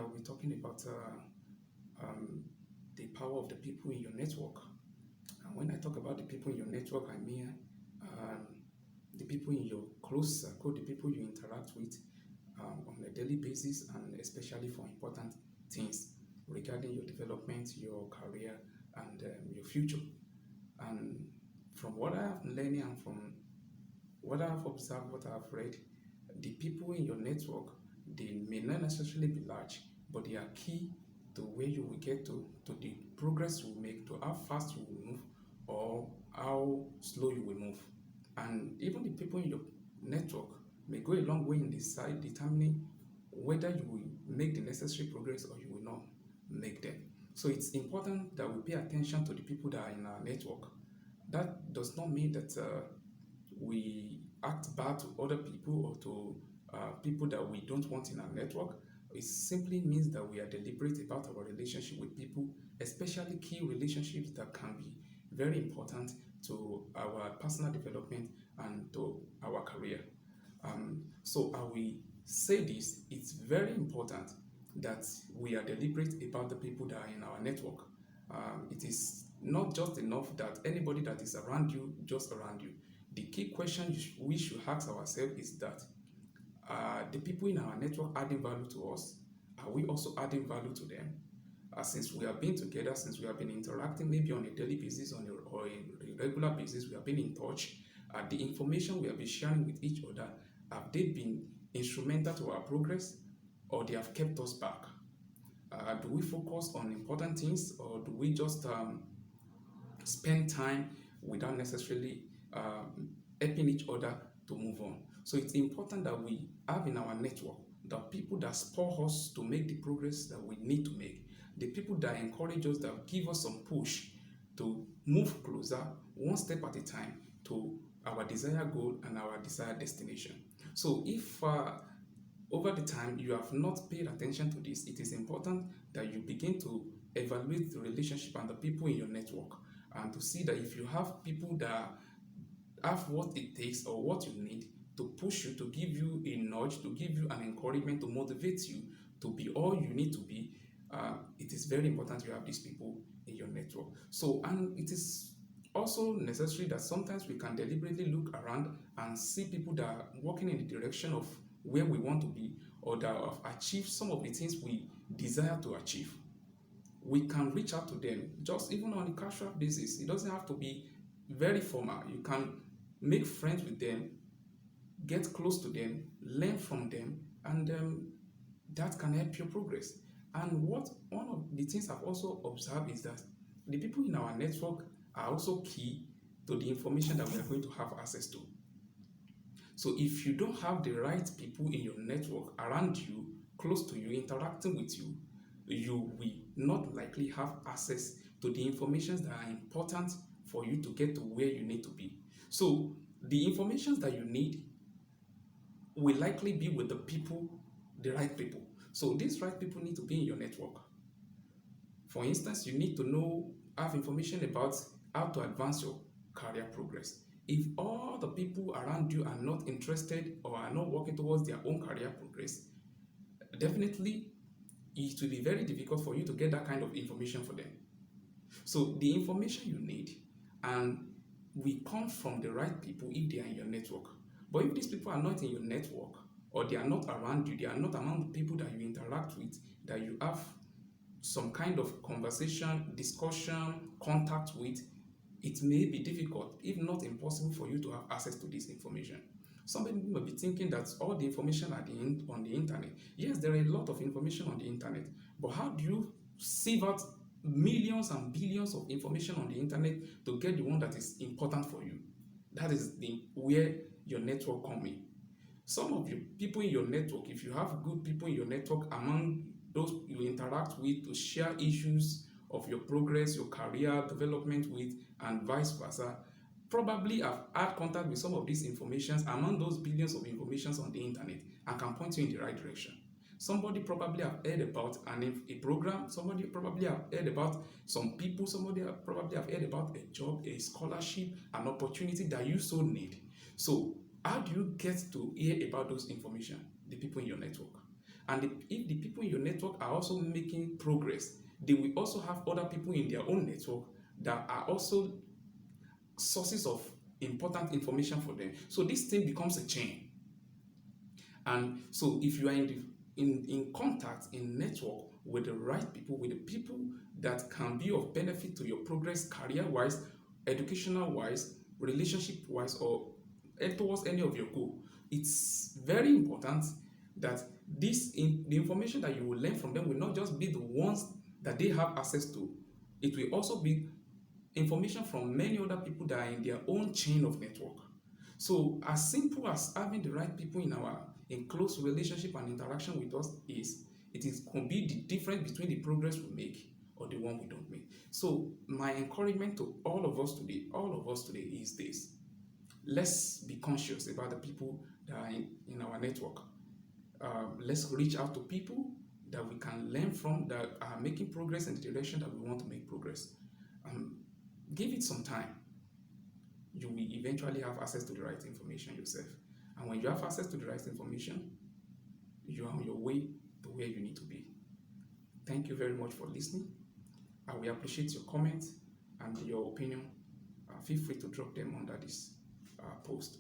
I'll be talking about um, the power of the people in your network. And when I talk about the people in your network, I mean um, the people in your close circle, the people you interact with on a daily basis, and especially for important things regarding your development, your career, and your future. And from what I have learned and from what I've observed, what I've read, the people in your network, they may not necessarily be large, but they are key to where you will get to the progress you will make, to how fast you will move, or how slow you will move. And even the people in your network may go a long way in decide determining whether you will make the necessary progress or you will not make them. So it's important that we pay attention to the people that are in our network. That does not mean that we act bad to other people or to people that we don't want in our network. It simply means that we are deliberate about our relationship with people, especially key relationships that can be very important to our personal development and to our career. So I will say this, it's very important that we are deliberate about the people that are in our network. It is not just enough that anybody that is around you, just around you. The key question we should ask ourselves is that the people in our network adding value to us? Are we also adding value to them? Since we have been together, since we have been interacting maybe on a daily basis or a regular basis, we have been in touch. The information we have been sharing with each other, have they been instrumental to our progress, or they have kept us back? Do we focus on important things, or do we just spend time without necessarily helping each other to move on? So it's important that we have in our network the people that spur us to make the progress that we need to make, the people that encourage us, that give us some push to move closer, one step at a time, to our desired goal and our desired destination. So if over the time you have not paid attention to this, it is important that you begin to evaluate the relationship and the people in your network, and to see that if you have people that have what it takes or what you need to push you, to give you a nudge, to give you an encouragement, to motivate you to be all you need to be, it is very important you have these people in your network. So, and it is also necessary that sometimes we can deliberately look around and see people that are working in the direction of where we want to be, or that have achieved some of the things we desire to achieve. We can reach out to them just even on a casual basis. It doesn't have to be very formal. You can make friends with them, get close to them, learn from them, and that can help your progress. And what one of the things I've also observed is that the people in our network are also key to the information that we are going to have access to. So if you don't have the right people in your network around you, close to you, interacting with you, you will not likely have access to the information that are important for you to get to where you need to be. So the information that you need will likely be with the people, the right people. So these right people need to be in your network. For instance, you need to have information about how to advance your career progress. If all the people around you are not interested or are not working towards their own career progress, definitely it will be very difficult for you to get that kind of information for them. So the information you need and will come from the right people if they are in your network. But if these people are not in your network, or they are not around you, they are not among the people that you interact with, that you have some kind of conversation, discussion, contact with, it may be difficult, if not impossible, for you to have access to this information. Somebody may be thinking that all the information are on the internet. Yes, there are a lot of information on the internet, but how do you sieve out millions and billions of information on the internet to get the one that is important for you? That is where your network comes in. Some of you people in your network, if you have good people in your network among those you interact with to share issues of your progress, your career development with, and vice versa, probably have had contact with some of these informations among those billions of informations on the internet and can point you in the right direction. Somebody probably have heard about a program, somebody probably have heard about some people, somebody probably have heard about a job, a scholarship, an opportunity that you so need. So how do you get to hear about those information? The people in your network. And if the people in your network are also making progress, they will also have other people in their own network that are also sources of important information for them. So this thing becomes a chain. And so if you are in contact, in network with the right people, with the people that can be of benefit to your progress career-wise, educational-wise, relationship-wise, or towards any of your goal, it's very important that the information that you will learn from them will not just be the ones that they have access to. It will also be information from many other people that are in their own chain of network. So as simple as having the right people in close relationship and interaction with us is, can be the difference between the progress we make or the one we don't make. So my encouragement to all of us today is this: let's be conscious about the people that are in our network. Let's reach out to people that we can learn from, that are making progress in the direction that we want to make progress. Give it some time. You will eventually have access to the right information yourself. And when you have access to the right information, you are on your way to where you need to be. Thank you very much for listening. I will appreciate your comments and your opinion. Feel free to drop them under this post.